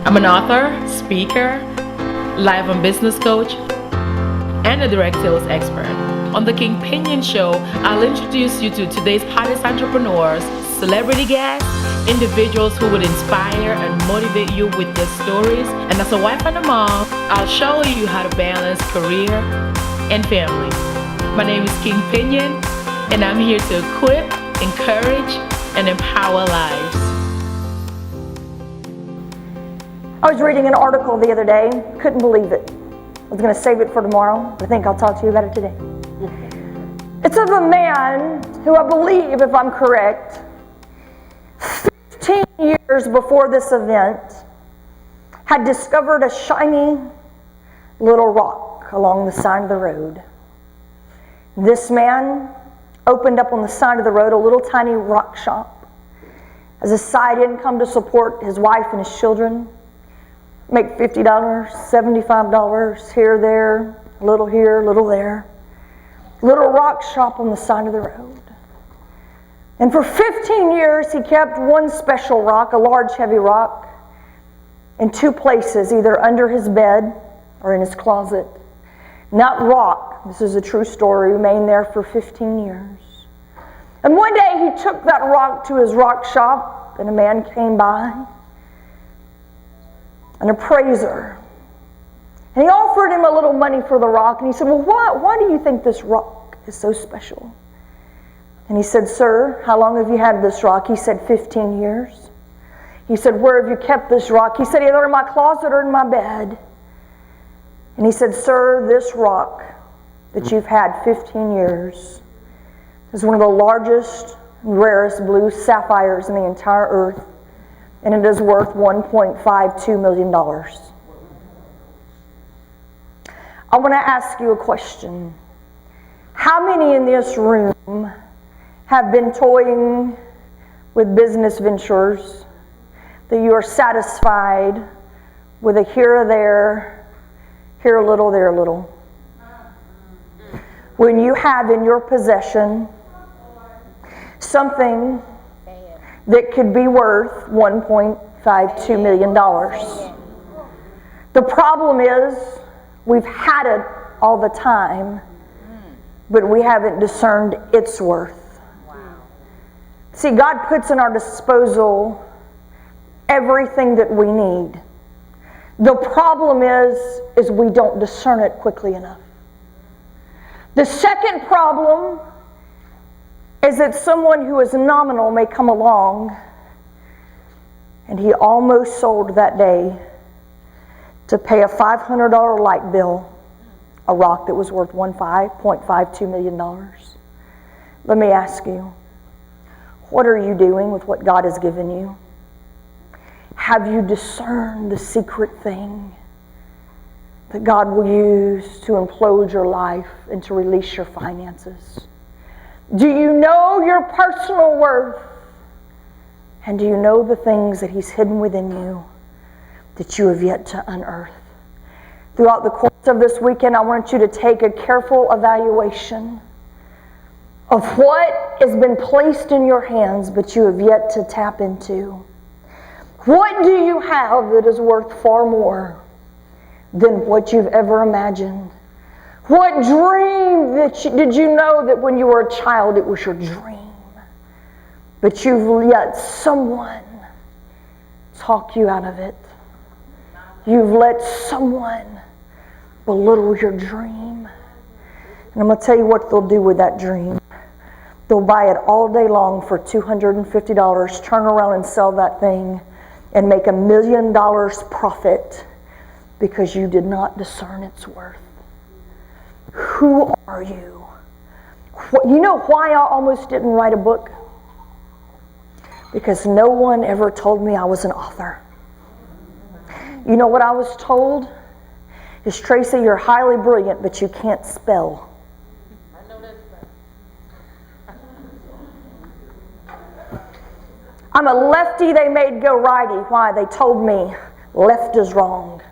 I'm an author, speaker, life and business coach, and a direct sales expert. On the King Pinion Show, I'll introduce you to today's hottest entrepreneurs, celebrity guests, individuals who would inspire and motivate you with their stories. And as a wife and a mom, I'll show you how to balance career and family. My name is King Pinion, and I'm here to equip, encourage, and empower lives. I was reading an article the other day, couldn't believe it. I was going to save it for tomorrow, but I think I'll talk to you about it today. It's of a man who, I believe, if I'm correct, 15 years before this event, had discovered a shiny little rock along the side of the road. This man opened up on the side of the road a little tiny rock shop as a side income to support his wife and his children. Make $50, $75 here, there, a little here, a little there. Little rock shop on the side of the road. And for 15 years, he kept one special rock, a large, heavy rock, in two places, either under his bed or in his closet. And that rock, this is a true story, remained there for 15 years. And one day, he took that rock to his rock shop, and a man came by, an appraiser. And he offered him a little money for the rock, and he said, well, why do you think this rock is so special? And he said, sir, how long have you had this rock? He said, 15 years. He said, where have you kept this rock? He said, either in my closet or in my bed. And he said, sir, this rock that you've had 15 years is one of the largest and rarest blue sapphires in the entire earth, and it is worth $1.52 million. I want to ask you a question. How many in this room have been toying with business ventures that you are satisfied with a here or there, here a little, there a little? When you have in your possession something that could be worth $1.52 million. The problem is we've had it all the time, but we haven't discerned its worth. See, God puts in our disposal everything that we need. The problem is we don't discern it quickly enough. The second problem is that someone who is nominal may come along, and he almost sold that day to pay a $500 light bill, a rock that was worth $1.52 million. Let me ask you, what are you doing with what God has given you? Have you discerned the secret thing that God will use to implode your life and to release your finances? Do you know your personal worth? And do you know the things that He's hidden within you that you have yet to unearth? Throughout the course of this weekend, I want you to take a careful evaluation of what has been placed in your hands but you have yet to tap into. What do you have that is worth far more than what you've ever imagined? What dream did you know that when you were a child it was your dream? But you've let someone talk you out of it. You've let someone belittle your dream. And I'm going to tell you what they'll do with that dream. They'll buy it all day long for $250, turn around and sell that thing, and make $1 million profit because you did not discern its worth. Who are you? You know why I almost didn't write a book? Because no one ever told me I was an author. You know what I was told? Is, Tracy, you're highly brilliant, but you can't spell. I'm a lefty they made go righty. Why? They told me left is wrong.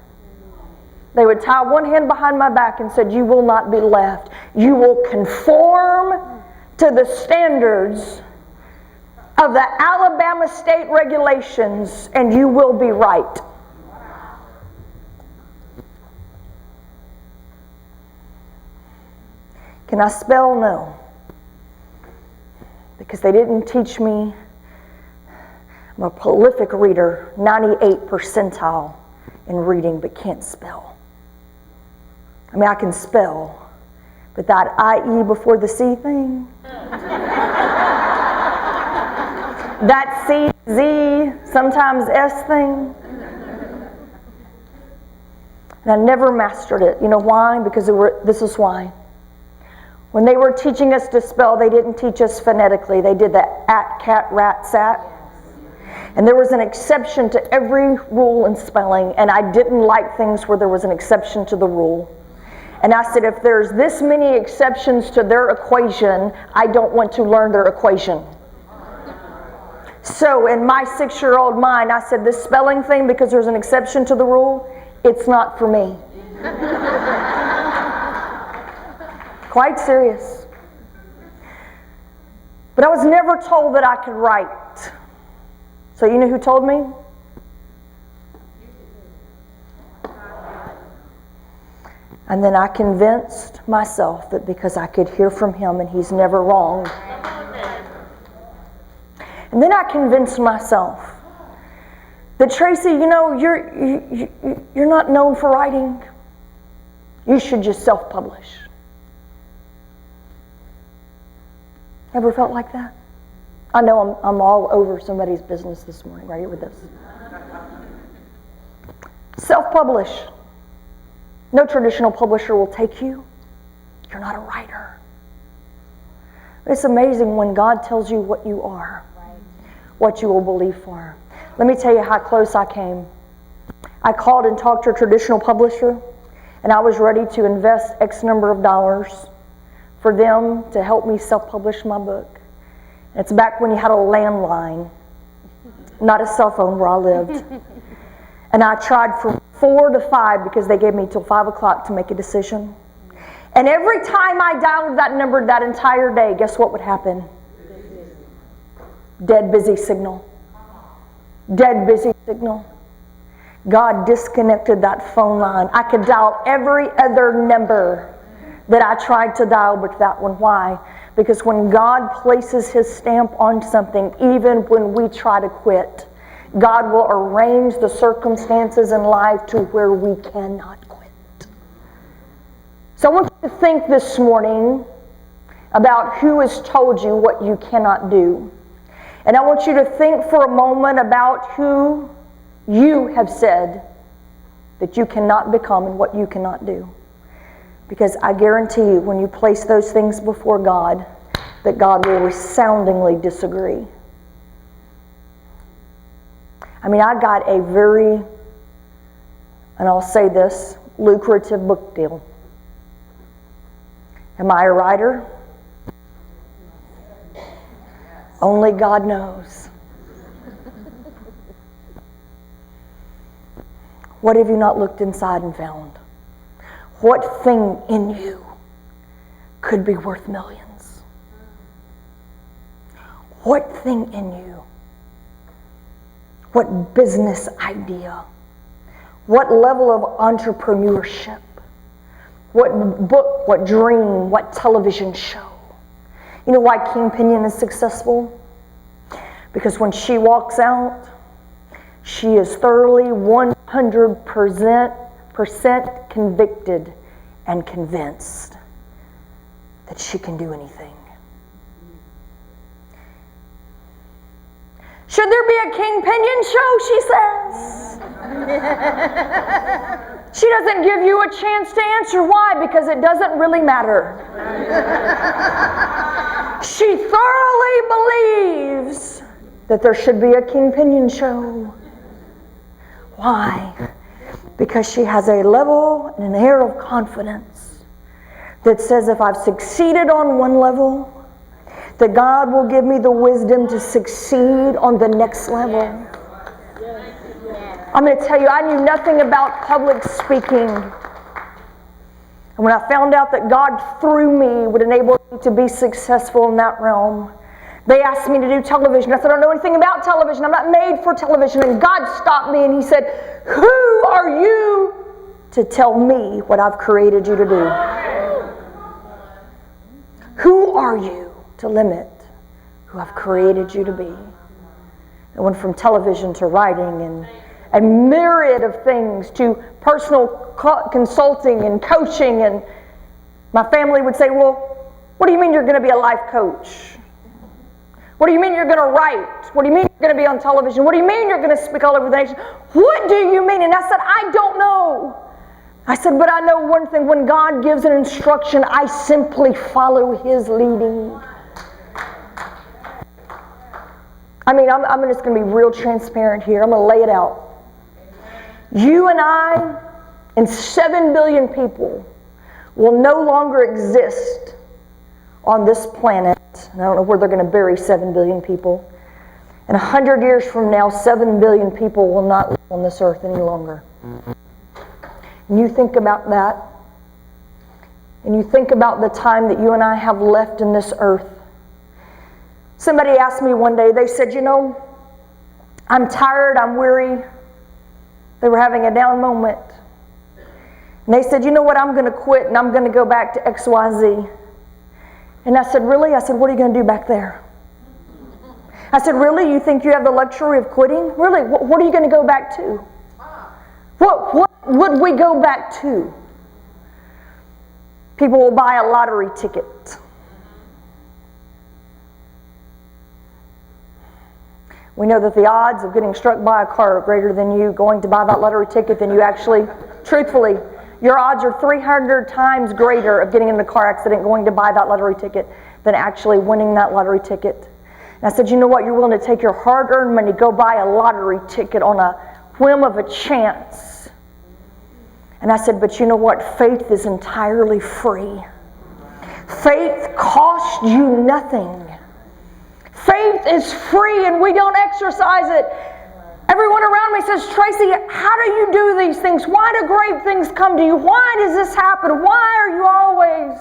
They would tie one hand behind my back and said, you will not be left. You will conform to the standards of the Alabama state regulations and you will be right. Can I spell? No. Because they didn't teach me. I'm a prolific reader, 98 percentile in reading, but can't spell. I mean, I can spell, but that IE before the C thing, that CZ, sometimes S thing, and I never mastered it. You know why? Because this is why. When they were teaching us to spell, they didn't teach us phonetically. They did the at, cat, rat, sat. And there was an exception to every rule in spelling, and I didn't like things where there was an exception to the rule. And I said, if there's this many exceptions to their equation, I don't want to learn their equation. So in my 6-year-old mind, I said, this spelling thing, because there's an exception to the rule, it's not for me. Quite serious. But I was never told that I could write. So you know who told me? And then I convinced myself that because I could hear from him and he's never wrong. And then I convinced myself that, Tracy, you know, you're not known for writing. You should just self-publish. Ever felt like that? I know I'm all over somebody's business this morning, right here with this. Self-publish. No traditional publisher will take you. You're not a writer. It's amazing when God tells you what you are, what you will believe for. Let me tell you how close I came. I called and talked to a traditional publisher, and I was ready to invest X number of dollars for them to help me self-publish my book. It's back when you had a landline, not a cell phone where I lived. And I tried from 4 to 5 because they gave me till 5 o'clock to make a decision. And every time I dialed that number that entire day, guess what would happen? Dead busy signal. Dead busy signal. God disconnected that phone line. I could dial every other number that I tried to dial but that one. Why? Because when God places his stamp on something, even when we try to quit, God will arrange the circumstances in life to where we cannot quit. So I want you to think this morning about who has told you what you cannot do. And I want you to think for a moment about who you have said that you cannot become and what you cannot do. Because I guarantee you, when you place those things before God, that God will resoundingly disagree. I mean, I got a very, and I'll say this, lucrative book deal. Am I a writer? Only God knows. What have you not looked inside and found? What thing in you could be worth millions? What thing in you? What business idea? What level of entrepreneurship? What book, what dream, what television show? You know why King Pinion is successful? Because when she walks out, she is thoroughly 100% convicted and convinced that she can do anything. Should there be a King Pinion show, she says. She doesn't give you a chance to answer. Why? Because it doesn't really matter. She thoroughly believes that there should be a King Pinion show. Why? Because she has a level and an air of confidence that says if I've succeeded on one level, that God will give me the wisdom to succeed on the next level. I'm going to tell you, I knew nothing about public speaking. And when I found out that God through me would enable me to be successful in that realm, they asked me to do television. I said, I don't know anything about television. I'm not made for television. And God stopped me and he said, who are you to tell me what I've created you to do? Who are you to limit who I've created you to be? It went from television to writing and a myriad of things to personal consulting and coaching. And my family would say, well, what do you mean you're going to be a life coach? What do you mean you're going to write? What do you mean you're going to be on television? What do you mean you're going to speak all over the nation? What do you mean? And I said, I don't know. I said, but I know one thing. When God gives an instruction, I simply follow His leading. I mean, I'm just going to be real transparent here. I'm going to lay it out. You and I and 7 billion people will no longer exist on this planet. And I don't know where they're going to bury 7 billion people. And 100 years from now, 7 billion people will not live on this earth any longer. And you think about that. And you think about the time that you and I have left in this earth. Somebody asked me one day, they said, you know, I'm tired, I'm weary. They were having a down moment. And they said, you know what, I'm going to quit and I'm going to go back to XYZ. And I said, really? I said, what are you going to do back there? I said, really? You think you have the luxury of quitting? Really? What are you going to go back to? What would we go back to? People will buy a lottery ticket. We know that the odds of getting struck by a car are greater than you going to buy that lottery ticket than you actually, truthfully, your odds are 300 times greater of getting in a car accident going to buy that lottery ticket than actually winning that lottery ticket. And I said, you know what, you're willing to take your hard-earned money, go buy a lottery ticket on a whim of a chance. And I said, but you know what, faith is entirely free. Faith costs you nothing. Faith is free and we don't exercise it. Everyone around me says, Tracy, how do you do these things? Why do great things come to you? Why does this happen? Why are you always?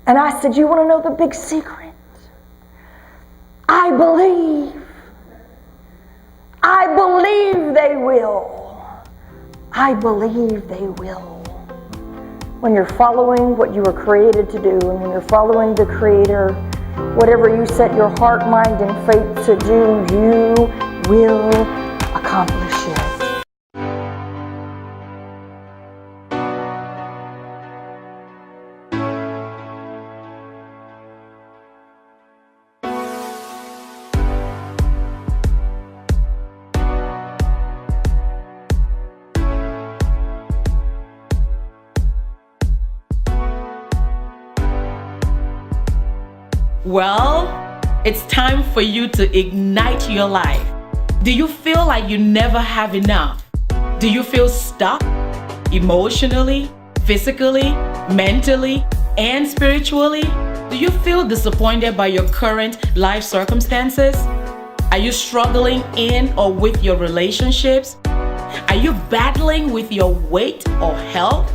And I said, you want to know the big secret? I believe. I believe they will. I believe they will. When you're following what you were created to do, and when you're following the Creator, whatever you set your heart, mind, and faith to do, you will accomplish it. Well, it's time for you to ignite your life. Do you feel like you never have enough? Do you feel stuck emotionally, physically, mentally, and spiritually? Do you feel disappointed by your current life circumstances? Are you struggling in or with your relationships? Are you battling with your weight or health?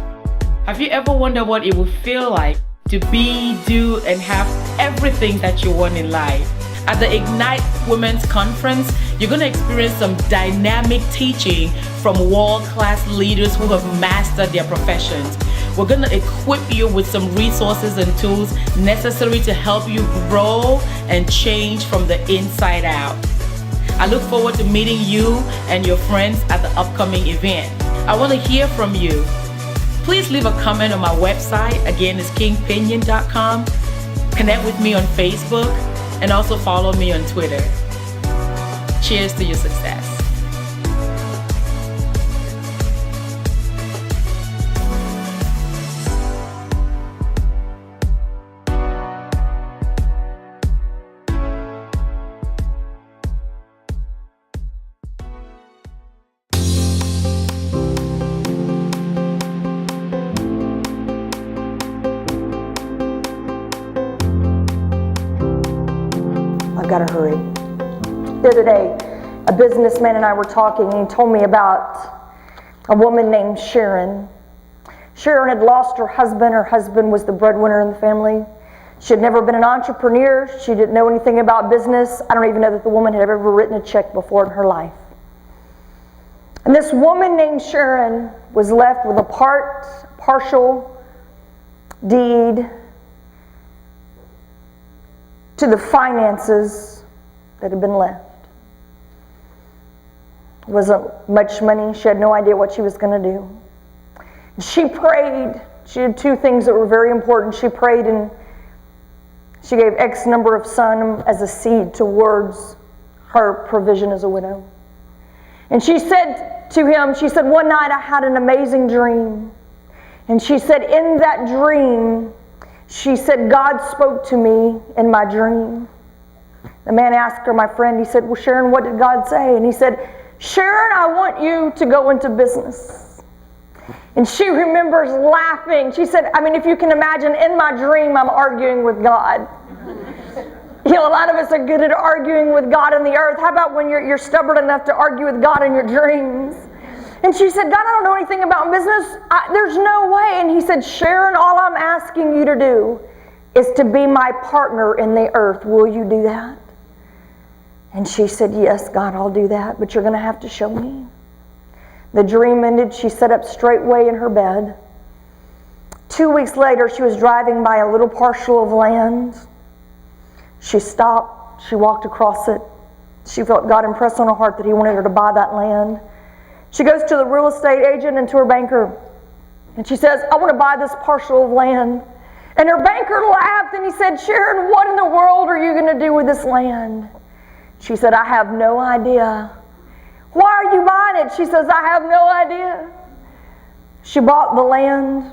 Have you ever wondered what it would feel like to be, do, and have everything that you want in life? At the Ignite Women's Conference, you're going to experience some dynamic teaching from world-class leaders who have mastered their professions. We're going to equip you with some resources and tools necessary to help you grow and change from the inside out. I look forward to meeting you and your friends at the upcoming event. I want to hear from you. Please leave a comment on my website. Again, it's kingpinion.com. Connect with me on Facebook and also follow me on Twitter. Cheers to your success. I've got to hurry. The other day, a businessman and I were talking, and he told me about a woman named Sharon. Sharon had lost her husband. Her husband was the breadwinner in the family. She had never been an entrepreneur. She didn't know anything about business. I don't even know that the woman had ever written a check before in her life. And this woman named Sharon was left with a partial deed to the finances that had been left. It wasn't much money. She had no idea what she was going to do. She prayed. She had two things that were very important. She prayed and she gave X number of sons as a seed towards her provision as a widow. And she said to him, she said, one night I had an amazing dream. And she said, in that dream, she said, God spoke to me in my dream. The man asked her, my friend, he said, well, Sharon, what did God say? And he said, Sharon, I want you to go into business. And she remembers laughing. She said, I mean, if you can imagine, in my dream, I'm arguing with God. You know, a lot of us are good at arguing with God in the earth. How about when you're stubborn enough to argue with God in your dreams? And she said, God, I don't know anything about business. There's no way. And he said, Sharon, all I'm asking you to do is to be my partner in the earth. Will you do that? And she said, yes, God, I'll do that, but you're going to have to show me. The dream ended. She sat up straightway in her bed. 2 weeks later, she was driving by a little parcel of land. She stopped. She walked across it. She felt God impress on her heart that he wanted her to buy that land. She goes to the real estate agent and to her banker. And she says, I want to buy this parcel of land. And her banker laughed and he said, Sharon, what in the world are you going to do with this land? She said, I have no idea. Why are you buying it? She says, I have no idea. She bought the land,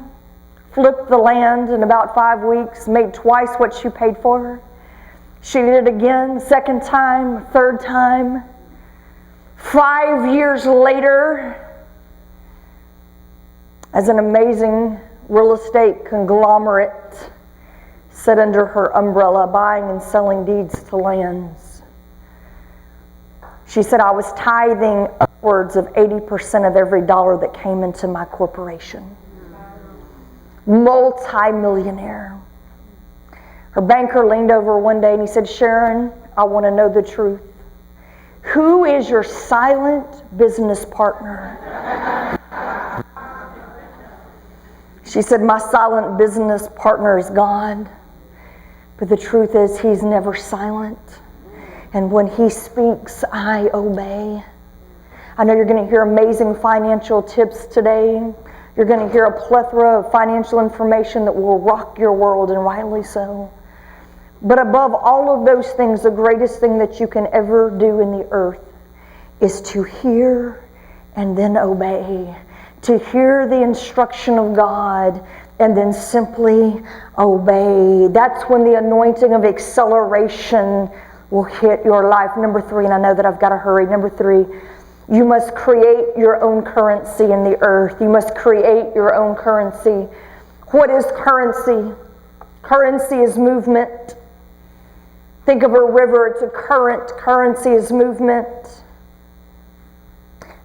flipped the land in about 5 weeks, made twice what she paid for. She did it again, second time, third time. 5 years later, as an amazing real estate conglomerate sat under her umbrella, buying and selling deeds to lands. She said, I was tithing upwards of 80% of every dollar that came into my corporation. Multi-millionaire. Her banker leaned over one day and he said, Sharon, I want to know the truth. Who is your silent business partner? She said, my silent business partner is God. But the truth is, he's never silent. And when he speaks, I obey. I know you're going to hear amazing financial tips today. You're going to hear a plethora of financial information that will rock your world, and rightly so. But above all of those things, the greatest thing that you can ever do in the earth is to hear and then obey. To hear the instruction of God and then simply obey. That's when the anointing of acceleration will hit your life. Number 3, and I know that I've got to hurry. Number 3, you must create your own currency in the earth. You must create your own currency. What is currency? Currency is movement. Think of a river, it's a current. Currency is movement.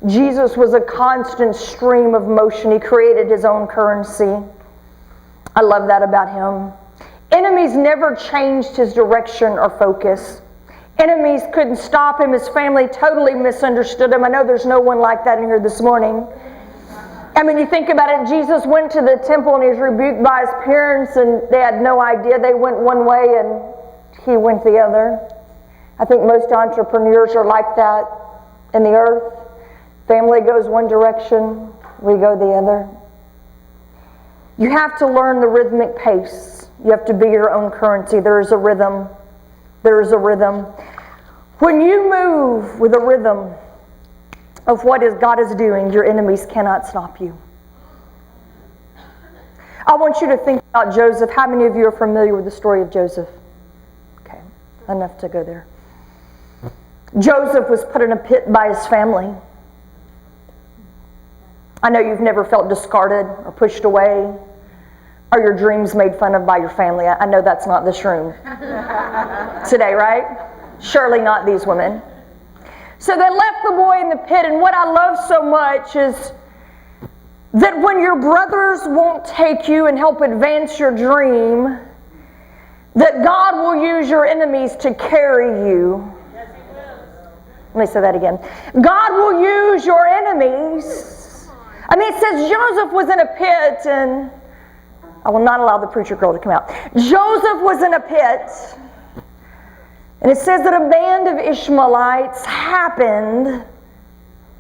Jesus was a constant stream of motion. He created his own currency. I love that about him. Enemies never changed his direction or focus. Enemies couldn't stop him. His family totally misunderstood him. I know there's no one like that in here this morning. I mean, you think about it, Jesus went to the temple and he was rebuked by his parents and they had no idea. They went one way and he went the other. I think most entrepreneurs are like that in the earth. Family goes one direction, we go the other. You have to learn the rhythmic pace. You have to be your own currency. There is a rhythm. There is a rhythm. When you move with a rhythm of what God is doing, your enemies cannot stop you. I want you to think about Joseph. How many of you are familiar with the story of Joseph? Okay, enough to go there. Joseph was put in a pit by his family. I know you've never felt discarded or pushed away or your dreams made fun of by your family. I know that's not this room today, right? Surely not these women. So they left the boy in the pit, and what I love so much is that when your brothers won't take you and help advance your dream, that God will use your enemies to carry you. Yes, he will. Let me say that again. God will use your enemies. I mean, it says Joseph was in a pit, and I will not allow the preacher girl to come out. Joseph was in a pit, And it says that a band of Ishmaelites happened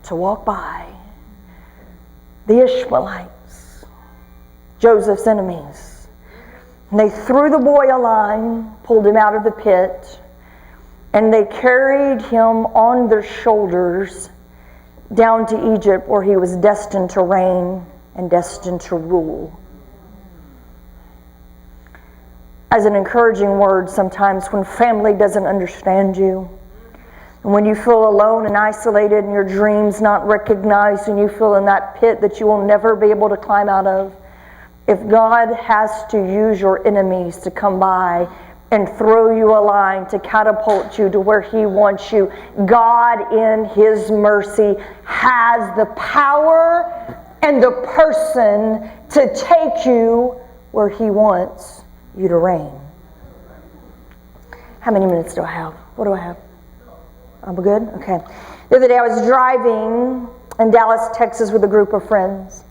to walk by. The Ishmaelites, Joseph's enemies. And they threw the boy a line, pulled him out of the pit, and they carried him on their shoulders down to Egypt, where he was destined to reign and destined to rule. As an encouraging word, sometimes when family doesn't understand you, and when you feel alone and isolated and your dreams not recognized, and you feel in that pit that you will never be able to climb out of, if God has to use your enemies to come by and throw you a line to catapult you to where He wants you, God in His mercy has the power and the person to take you where He wants you to reign. How many minutes do I have? What do I have? I'm good? Okay. The other day I was driving in Dallas, Texas with a group of friends.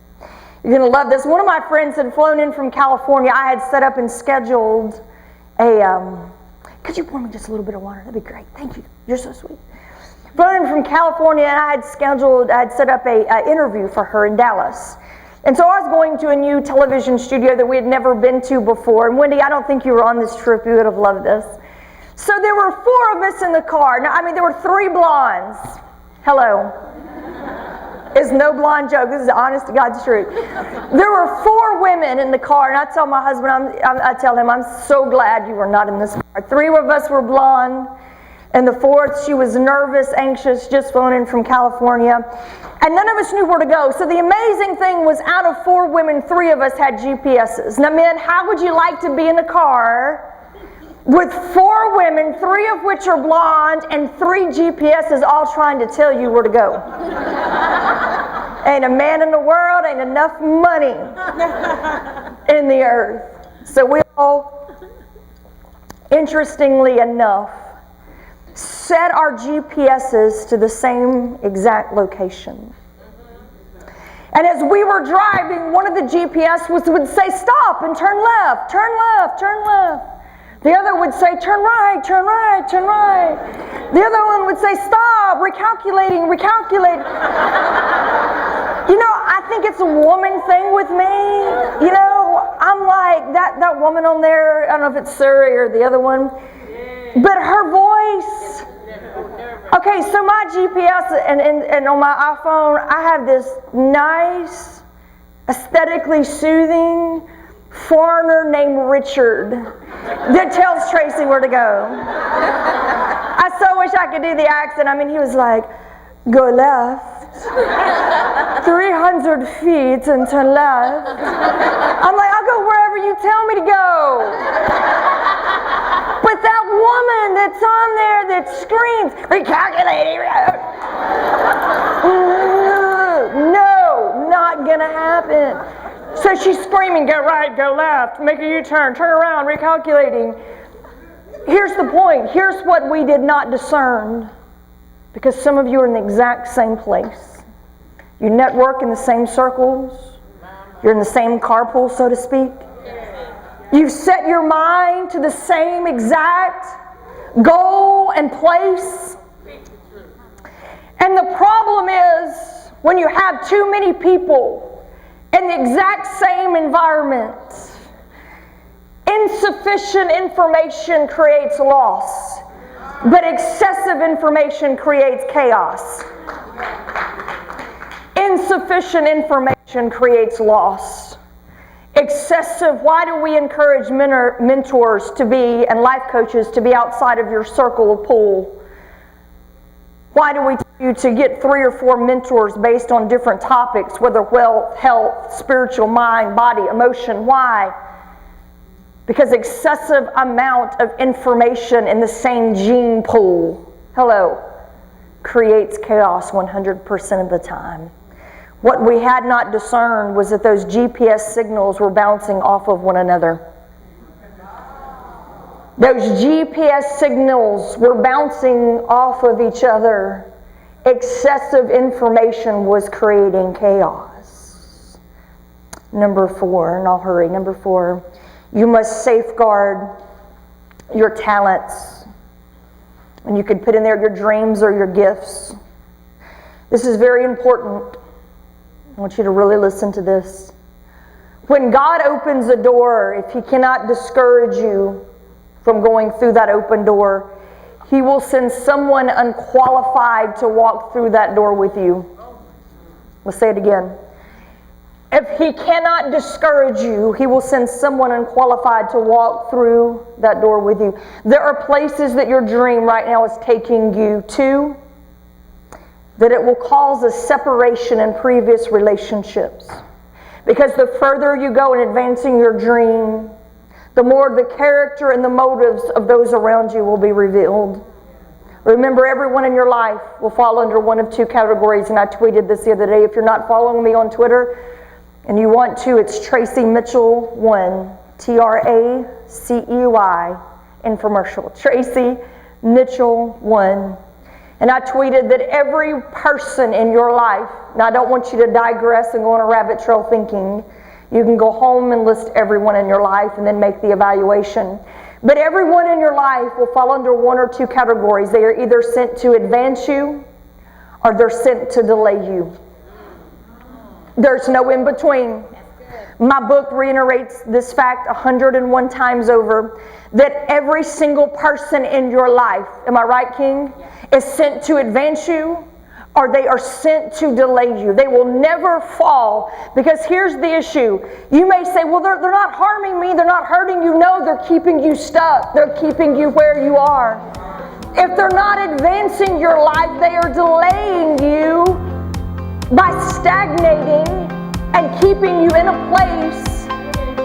You're going to love this. One of my friends had flown in from California. I had set up and scheduled could you pour me just a little bit of water? That'd be great. Thank you. You're so sweet. Flown in from California, and I had set up a interview for her in Dallas. And so I was going to a new television studio that we had never been to before. And Wendy, I don't think you were on this trip. You would have loved this. So there were 4 of us in the car. Now, there were 3 blondes. Hello. It's no blonde joke. This is honest to God's truth. There were 4 women in the car, and I tell my husband, I tell him, I'm so glad you were not in this car. 3 of us were blonde, and the 4th, she was nervous, anxious, just flown in from California. And none of us knew where to go. So the amazing thing was, out of 4 women, 3 of us had GPSs. Now, men, how would you like to be in a car with 4 women, 3 of which are blonde, and 3 GPSs all trying to tell you where to go? Ain't a man in the world, ain't enough money in the earth. So we all, interestingly enough, set our GPSs to the same exact location. And as we were driving, one of the GPS would say, stop and turn left, turn left, turn left. The other would say, turn right, turn right, turn right. The other one would say, stop, recalculating, recalculate. I think it's a woman thing with me. I'm like, that woman on there, I don't know if it's Surrey or the other one, but her voice. Okay, so my GPS and on my iPhone, I have this nice, aesthetically soothing foreigner named Richard that tells Tracy where to go. I so wish I could do the accent. He was like, go left, 300 feet and turn left. I'm like, I'll go wherever you tell me to go. But that woman that's on there that screams, recalculating, no, not gonna happen. So she's screaming, go right, go left, make a U-turn, turn around, recalculating. Here's the point. Here's what we did not discern. Because some of you are in the exact same place. You network in the same circles. You're in the same carpool, so to speak. You've set your mind to the same exact goal and place. And the problem is, when you have too many people in the exact same environment, insufficient information creates loss, but excessive information creates chaos. Insufficient information creates loss. Excessive, why do we encourage mentors to be, and life coaches to be outside of your circle of pool? Why do we tell you to get 3 or 4 mentors based on different topics, whether wealth, health, spiritual, mind, body, emotion? Why? Because excessive amount of information in the same gene pool, creates chaos 100% of the time. What we had not discerned was that those GPS signals were bouncing off of one another. Those GPS signals were bouncing off of each other. Excessive information was creating chaos. Number 4, and I'll hurry. Number 4, you must safeguard your talents And you could put in there your dreams or your gifts. This is very important. I want you to really listen to this. When God opens a door, if He cannot discourage you from going through that open door, He will send someone unqualified to walk through that door with you. Let's say it again. If He cannot discourage you, He will send someone unqualified to walk through that door with you. There are places that your dream right now is taking you to that it will cause a separation in previous relationships. Because the further you go in advancing your dream, the more the character and the motives of those around you will be revealed. Remember, everyone in your life will fall under one of two categories, and I tweeted this the other day. If you're not following me on Twitter and you want to, it's Tracy Mitchell 1, TRACEY, infomercial. Tracy Mitchell 1. And I tweeted that every person in your life, now I don't want you to digress and go on a rabbit trail thinking. You can go home and list everyone in your life and then make the evaluation. But everyone in your life will fall under one or two categories. They are either sent to advance you or they're sent to delay you. There's no in between. My book reiterates this fact 101 times over, that every single person in your life, am I right, King, is sent to advance you or they are sent to delay you. They will never fall, because here's the issue. You may say, well, they're not harming me, they're not hurting you. No, they're keeping you stuck. They're keeping you where you are. If they're not advancing your life, they are delaying you by stagnating and keeping you in a place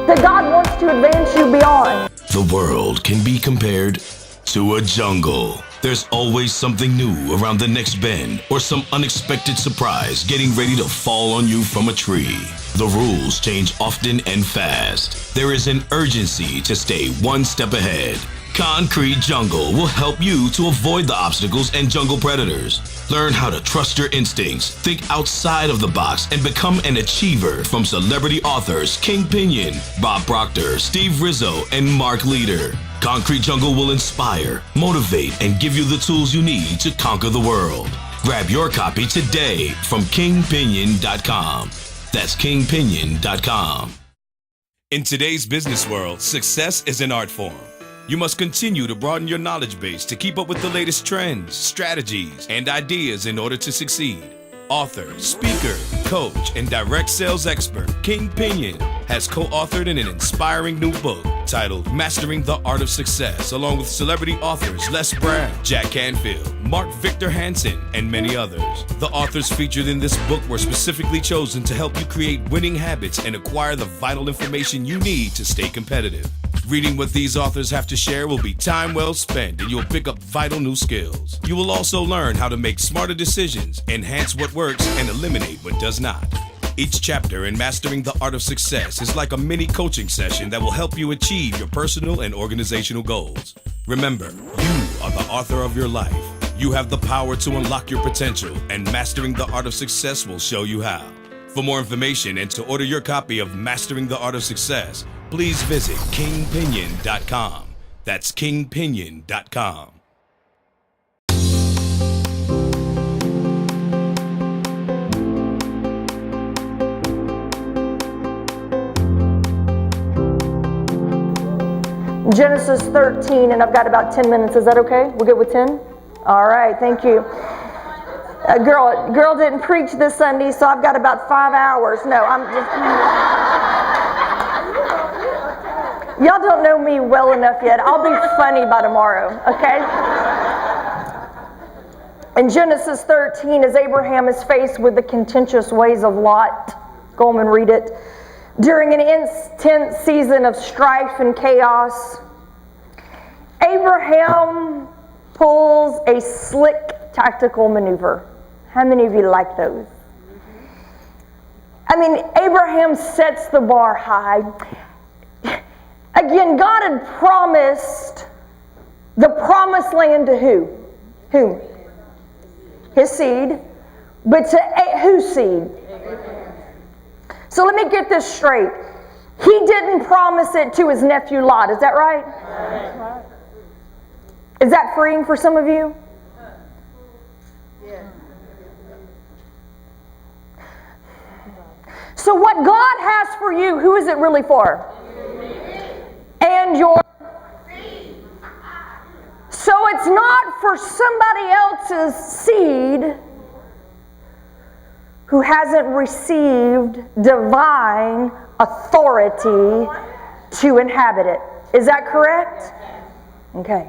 that God wants to advance you beyond. The world can be compared to a jungle. There's always something new around the next bend or some unexpected surprise getting ready to fall on you from a tree. The rules change often and fast. There is an urgency to stay one step ahead. Concrete Jungle will help you to avoid the obstacles and jungle predators. Learn how to trust your instincts, think outside of the box, and become an achiever from celebrity authors King Pinion, Bob Proctor, Steve Rizzo, and Mark Leader. Concrete Jungle will inspire, motivate, and give you the tools you need to conquer the world. Grab your copy today from kingpinion.com. That's kingpinion.com. In today's business world, success is an art form. You must continue to broaden your knowledge base to keep up with the latest trends, strategies, and ideas in order to succeed. Author, speaker, coach, and direct sales expert King Pinion has co-authored an inspiring new book titled Mastering the Art of Success, along with celebrity authors Les Brown, Jack Canfield, Mark Victor Hansen, and many others. The authors featured in this book were specifically chosen to help you create winning habits and acquire the vital information you need to stay competitive. Reading what these authors have to share will be time well spent, and you'll pick up vital new skills. You will also learn how to make smarter decisions, enhance what works, and eliminate what does not. Each chapter in Mastering the Art of Success is like a mini coaching session that will help you achieve your personal and organizational goals. Remember, you are the author of your life. You have the power to unlock your potential, and Mastering the Art of Success will show you how. For more information and to order your copy of Mastering the Art of Success, please visit kingpinion.com. That's kingpinion.com. Genesis 13, and I've got about 10 minutes. Is that okay? We're good with 10? All right, thank you. Girl didn't preach this Sunday, so I've got about 5 hours. No, I'm just... Y'all don't know me well enough yet. I'll be funny by tomorrow, okay? In Genesis 13, as Abraham is faced with the contentious ways of Lot, go home and read it. During an intense season of strife and chaos, Abraham pulls a slick tactical maneuver. How many of you like those? I mean, Abraham sets the bar high. Again, God had promised the promised land to who? Whom? His seed. But to whose seed? So let me get this straight. He didn't promise it to his nephew Lot. Is that right? Is that freeing for some of you? So what God has for you, who is it really for? And your. So it's not for somebody else's seed who hasn't received divine authority to inhabit it. Is that correct? Okay.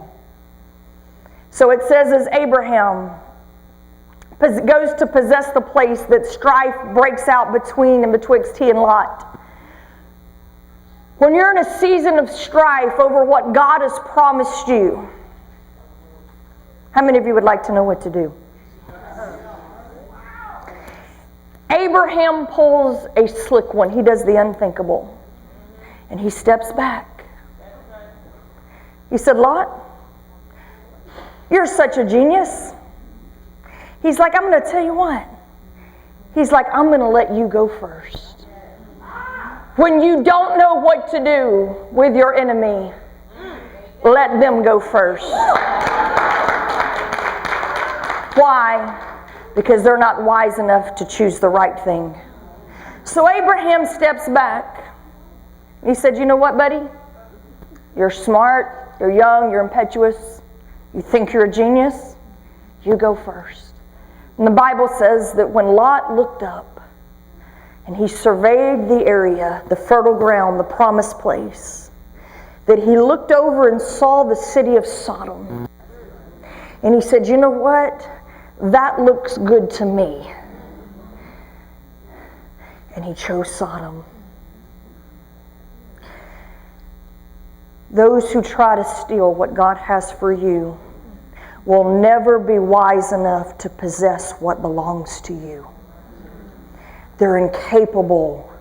So it says as Abraham goes to possess the place, that strife breaks out between and betwixt he and Lot. When you're in a season of strife over what God has promised you, how many of you would like to know what to do? Abraham pulls a slick one. He does the unthinkable. And he steps back. He said, Lot, you're such a genius. He's like, I'm going to tell you what. He's like, I'm going to let you go first. When you don't know what to do with your enemy, let them go first. Why? Because they're not wise enough to choose the right thing. So Abraham steps back. He said, you know what, buddy? You're smart, you're young, you're impetuous. You think you're a genius? You go first. And the Bible says that when Lot looked up and he surveyed the area, the fertile ground, the promised place, that he looked over and saw the city of Sodom. And he said, you know what? That looks good to me. And he chose Sodom. Those who try to steal what God has for you will never be wise enough to possess what belongs to you. They're incapable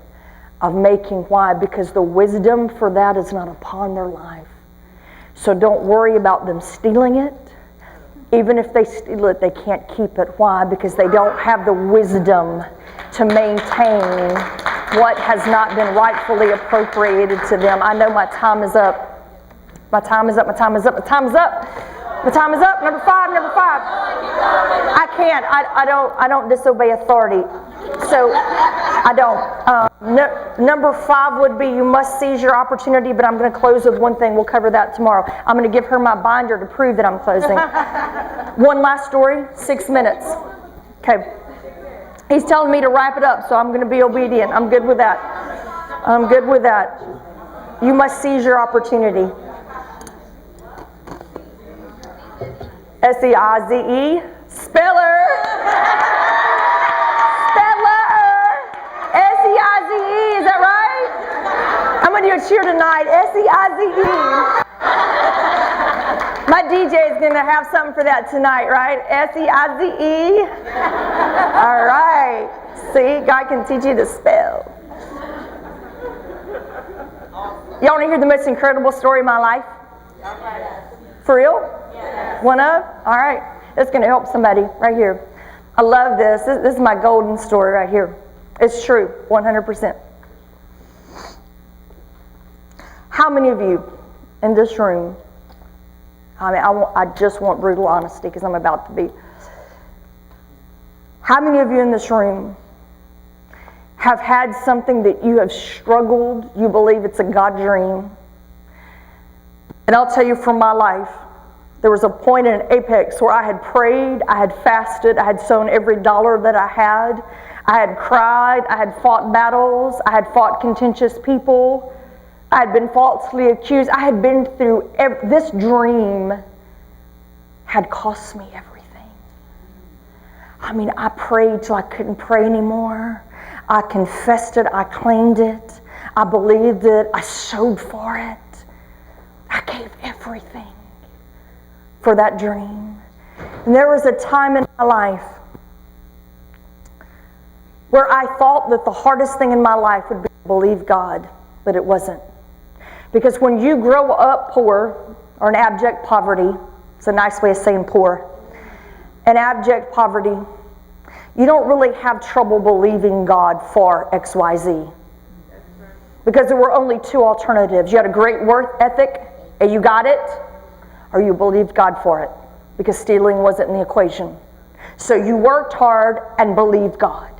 of making. Why? Because the wisdom for that is not upon their life. So don't worry about them stealing it. Even if they steal it, they can't keep it. Why? Because they don't have the wisdom to maintain what has not been rightfully appropriated to them. I know my time is up. My time is up. My time is up. My time is up. The time is up. Number five. I can't. I don't disobey authority. So I don't. Number 5 would be you must seize your opportunity, but I'm going to close with one thing. We'll cover that tomorrow. I'm going to give her my binder to prove that I'm closing. One last story, 6 minutes. Okay. He's telling me to wrap it up, so I'm going to be obedient. I'm good with that. You must seize your opportunity. S-E-I-Z-E. Speller. S-E-I-Z-E. Is that right? I'm going to do a cheer tonight. S-E-I-Z-E. My DJ is going to have something for that tonight, right? S-E-I-Z-E. All right. See, God can teach you to spell. Y'all want to hear the most incredible story of my life? For real? One of? All right. It's going to help somebody right here. I love this. This is my golden story right here. It's true, 100%. How many of you in this room, I just want brutal honesty because I'm about to be. How many of you in this room have had something that you have struggled, you believe it's a God dream? And I'll tell you from my life, there was a point in Apex where I had prayed, I had fasted, I had sown every dollar that I had cried, I had fought battles, I had fought contentious people, I had been falsely accused, I had been through this dream had cost me everything. I prayed till I couldn't pray anymore. I confessed it, I claimed it, I believed it, I sowed for it. I gave everything for that dream. And there was a time in my life where I thought that the hardest thing in my life would be to believe God, but it wasn't. Because when you grow up poor, or in abject poverty, it's a nice way of saying poor, in abject poverty, you don't really have trouble believing God for XYZ. Because there were only 2 alternatives. You had a great work ethic, and you got it, or you believed God for it, because stealing wasn't in the equation. So you worked hard and believed God.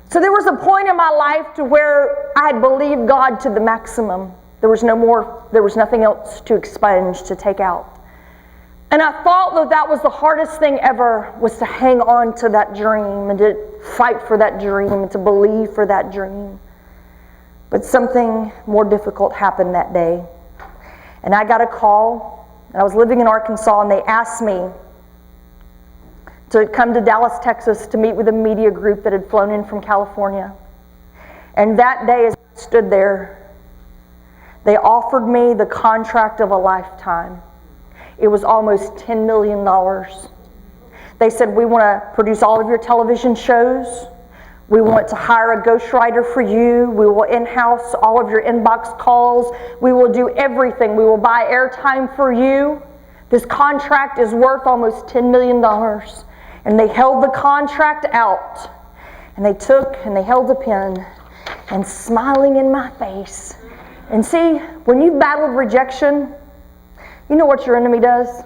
So there was a point in my life to where I had believed God to the maximum. There was nothing else to expunge, to take out. And I thought that was the hardest thing ever, was to hang on to that dream and to fight for that dream and to believe for that dream. But something more difficult happened that day. And I got a call, and I was living in Arkansas, and they asked me to come to Dallas, Texas to meet with a media group that had flown in from California. And that day, as I stood there, they offered me the contract of a lifetime. It was almost $10 million. They said, we want to produce all of your television shows. We want to hire a ghostwriter for you. We will in-house all of your inbox calls. We will do everything. We will buy airtime for you. This contract is worth almost $10 million. And they held the contract out. And they took and they held a pen, and smiling in my face. And see, when you've battled rejection, you know what your enemy does?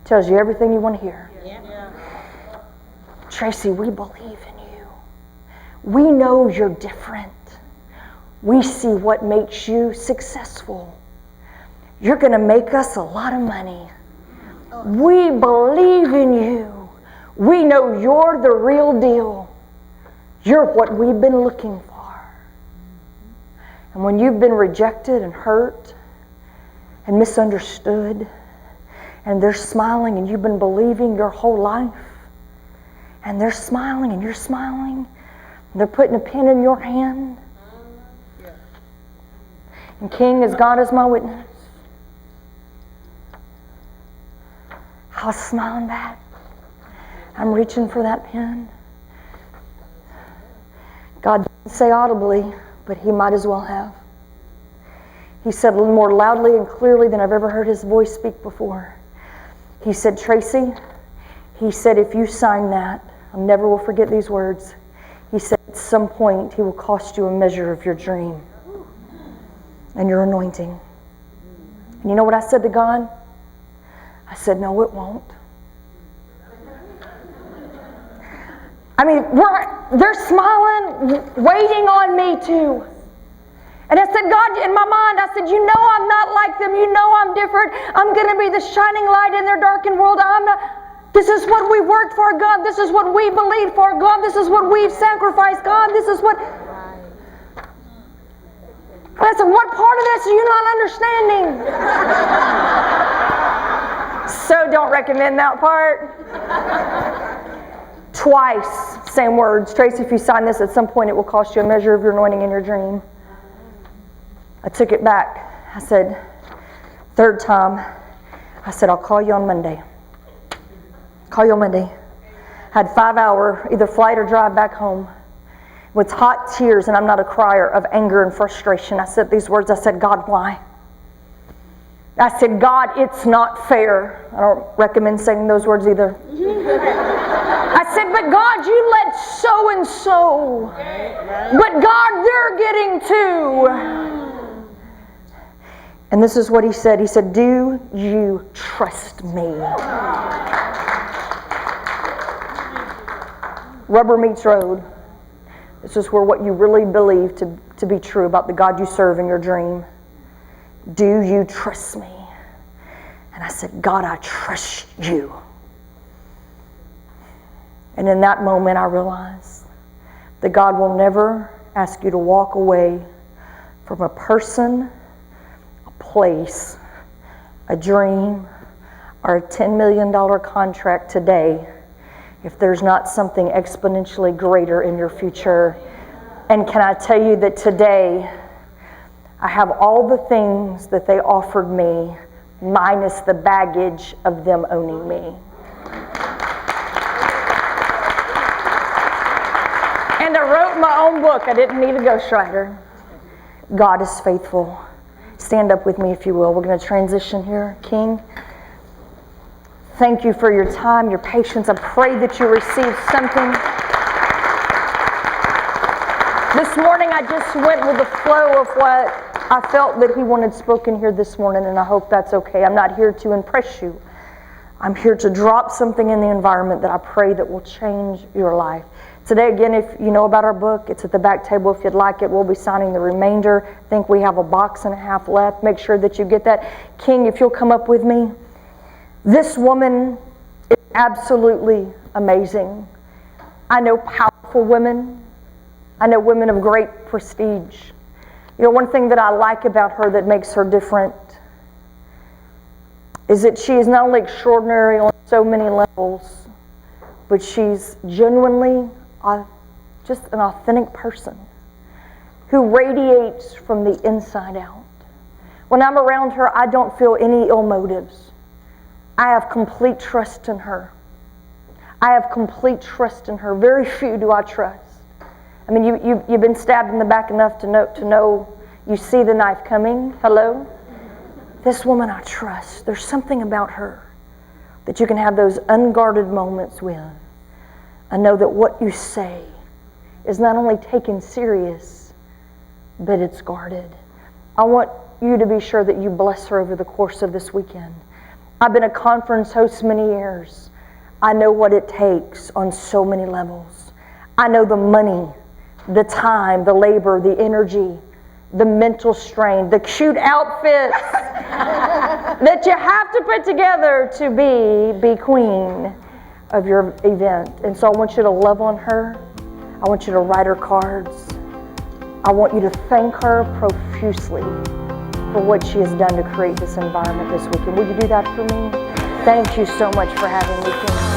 Tells you everything you want to hear. Yeah. Tracy, we believe in you. We know you're different. We see what makes you successful. You're going to make us a lot of money. We believe in you. We know you're the real deal. You're what we've been looking for. And when you've been rejected and hurt and misunderstood, and they're smiling, and you've been believing your whole life, and they're smiling and you're smiling, and they're putting a pen in your hand, and King, as God is my witness, I was smiling back. I'm reaching for that pen. God didn't say audibly, but He might as well have. He said a little more loudly and clearly than I've ever heard His voice speak before. He said, Tracy, He said, if you sign that, I never will forget these words. He said, at some point, He will cost you a measure of your dream and your anointing. And you know what I said to God? I said, no, it won't. I mean, they're smiling, waiting on me too. And I said, God, in my mind, I said, you know I'm not like them. You know I'm different. I'm going to be the shining light in their darkened world. This is what we worked for, God. This is what we believed for, God. This is what we've sacrificed, God. This is what... I said, what part of this are you not understanding? So don't recommend that part. Twice, same words. Tracy, if you sign this, at some point it will cost you a measure of your anointing in your dream. I took it back. I said, third time, I said, I'll call you on Monday. Call you on Monday. Had 5-hour either flight or drive back home with hot tears, and I'm not a crier, of anger and frustration. I said these words. I said, God, why? I said, God, it's not fair. I don't recommend saying those words either. I said, but God, you let so and so. But God, they're getting too. And this is what He said. He said, do you trust me? Rubber meets road. This is where what you really believe to be true about the God you serve in your dream. Do you trust me? And I said, God, I trust you. And in that moment, I realized that God will never ask you to walk away from a person, a place, a dream, or a $10 million contract today if there's not something exponentially greater in your future. And can I tell you that today, I have all the things that they offered me, minus the baggage of them owning me. And I wrote my own book. I didn't need a ghostwriter. God is faithful. Stand up with me if you will. We're going to transition here. King, thank you for your time, your patience. I pray that you receive something. This morning I just went with the flow of what I felt that he wanted spoken here this morning, and I hope that's okay. I'm not here to impress you. I'm here to drop something in the environment that I pray that will change your life. Today, again, if you know about our book, it's at the back table. If you'd like it, we'll be signing the remainder. I think we have a box and a half left. Make sure that you get that. King, if you'll come up with me. This woman is absolutely amazing. I know powerful women. I know women of great prestige. You know, one thing that I like about her that makes her different is that she is not only extraordinary on so many levels, but she's genuinely just an authentic person who radiates from the inside out. When I'm around her, I don't feel any ill motives. I have complete trust in her. I have complete trust in her. Very few do I trust. I mean, you've been stabbed in the back enough to know you see the knife coming. Hello? This woman I trust. There's something about her that you can have those unguarded moments with. I know that what you say is not only taken serious, but it's guarded. I want you to be sure that you bless her over the course of this weekend. I've been a conference host many years. I know what it takes on so many levels. I know the money, the time, the labor, the energy, the mental strain, the cute outfits that you have to put together to be queen of your event. And so I want you to love on her. I want you to write her cards. I want you to thank her profusely for what she has done to create this environment this weekend. Will you do that for me? Thank you so much for having me, King.